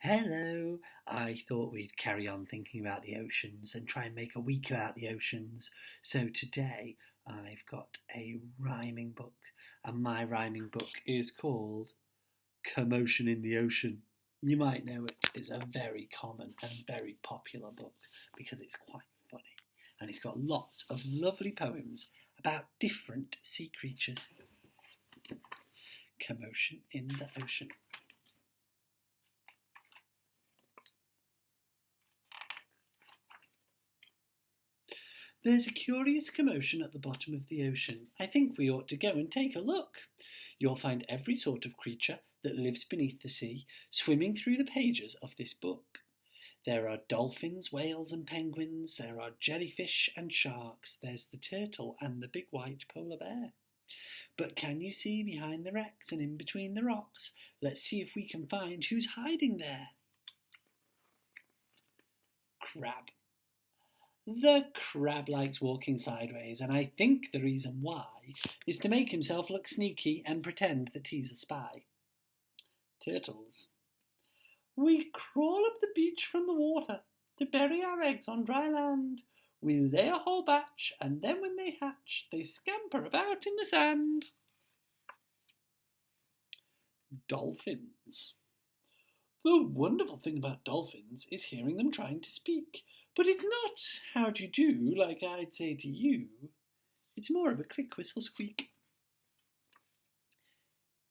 Hello! I thought we'd carry on thinking about the oceans and try and make a week about the oceans. So today I've got a rhyming book, and my rhyming book is called Commotion in the Ocean. You might know it is a very common and very popular book because it's quite funny and it's got lots of lovely poems about different sea creatures. Commotion in the Ocean. There's a curious commotion at the bottom of the ocean. I think we ought to go and take a look. You'll find every sort of creature that lives beneath the sea swimming through the pages of this book. There are dolphins, whales and penguins, there are jellyfish and sharks, there's the turtle and the big white polar bear. But can you see behind the wrecks and in between the rocks? Let's see if we can find who's hiding there. Crab. The crab likes walking sideways, and I think the reason why is to make himself look sneaky and pretend that he's a spy. Turtles. We crawl up the beach from the water to bury our eggs on dry land. We lay a whole batch, and then when they hatch, they scamper about in the sand. Dolphins. The wonderful thing about dolphins is hearing them trying to speak. But it's not how do you do like I'd say to you. It's more of a click whistle squeak.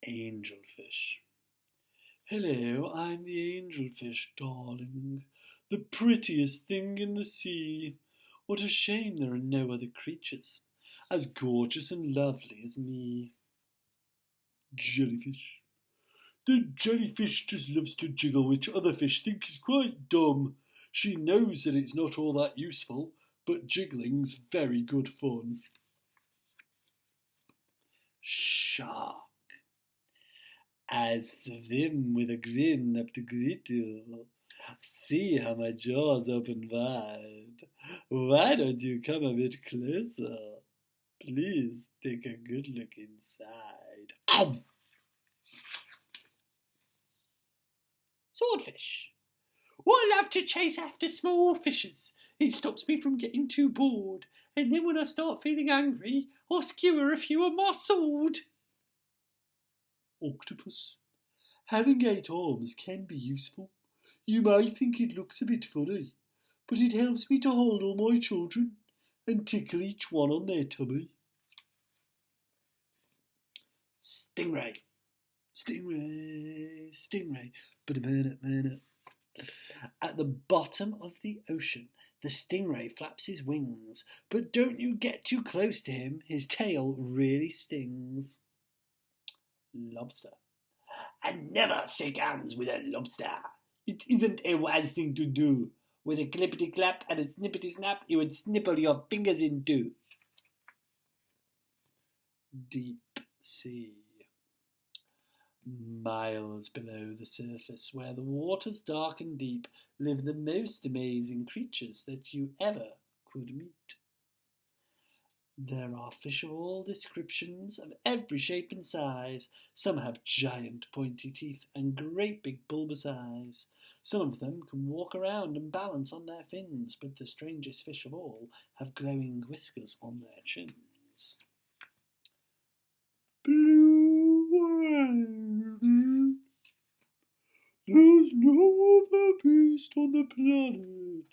Angelfish. Hello, I'm the angelfish, darling. The prettiest thing in the sea. What a shame there are no other creatures as gorgeous and lovely as me. Jellyfish. The jellyfish just loves to jiggle, which other fish think is quite dumb. She knows that it's not all that useful, but jiggling's very good fun. Shark. I swim with a grin up to greet you. See how my jaw's open wide. Why don't you come a bit closer? Please take a good look inside. Ow! Swordfish. I love to chase after small fishes. It stops me from getting too bored. And then when I start feeling angry, I'll skewer a few on my sword. Octopus. Having 8 arms can be useful. You may think it looks a bit funny, but it helps me to hold all my children and tickle each one on their tummy. Stingray. Stingray, stingray, but a minute. At the bottom of the ocean, the stingray flaps his wings, but don't you get too close to him, his tail really stings. Lobster. I never shake hands with a lobster. It isn't a wise thing to do. With a clippity-clap and a snippety-snap, it would snipple your fingers in two. Deep sea. Miles below the surface, where the water's dark and deep, live the most amazing creatures that you ever could meet. There are fish of all descriptions, of every shape and size. Some have giant pointy teeth and great big bulbous eyes. Some of them can walk around and balance on their fins, but the strangest fish of all have glowing whiskers on their chins. Blue whale. There's no other beast on the planet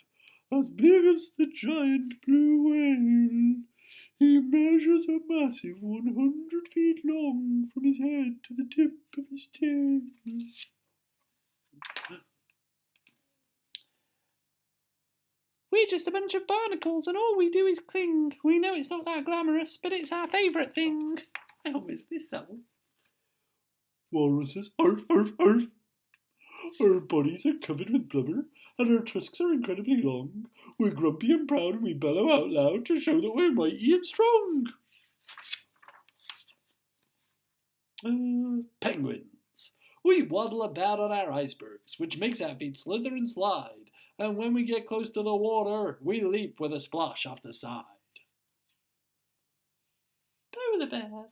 as big as the giant blue whale. He measures a massive 100 feet long from his head to the tip of his tail. We're just a bunch of barnacles and all we do is cling. We know it's not that glamorous, but it's our favourite thing. I always miss that one. Walruses, arf, arf, arf. Our bodies are covered with blubber, and our tusks are incredibly long. We're grumpy and proud, and we bellow out loud to show that we're mighty and strong. Penguins. We waddle about on our icebergs, which makes our feet slither and slide, and when we get close to the water, we leap with a splash off the side. Polar bears.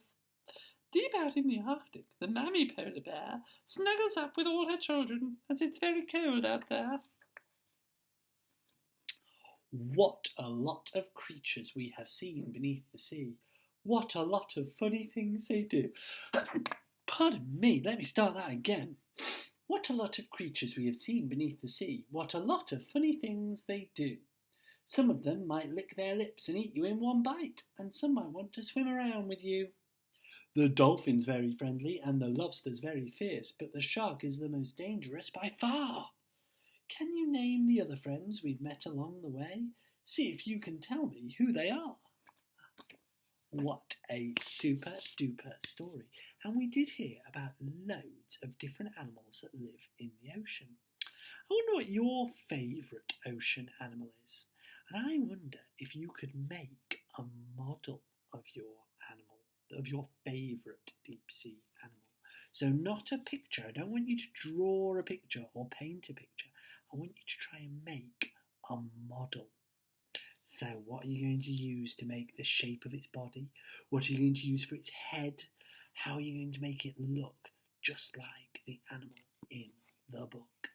Deep out in the Arctic, the mammy polar bear snuggles up with all her children as it's very cold out there. What a lot of creatures we have seen beneath the sea. What a lot of funny things they do. Pardon me, let me start that again. What a lot of creatures we have seen beneath the sea. What a lot of funny things they do. Some of them might lick their lips and eat you in one bite, and some might want to swim around with you. The dolphin's very friendly and the lobster's very fierce, but the shark is the most dangerous by far. Can you name the other friends we've met along the way? See if you can tell me who they are. What a super duper story. And we did hear about loads of different animals that live in the ocean. I wonder what your favourite ocean animal is. And I wonder if you could make a model of your animal, of your favourite deep sea animal. So not a picture. I don't want you to draw a picture or paint a picture. I want you to try and make a model. So what are you going to use to make the shape of its body? What are you going to use for its head? How are you going to make it look just like the animal in the book?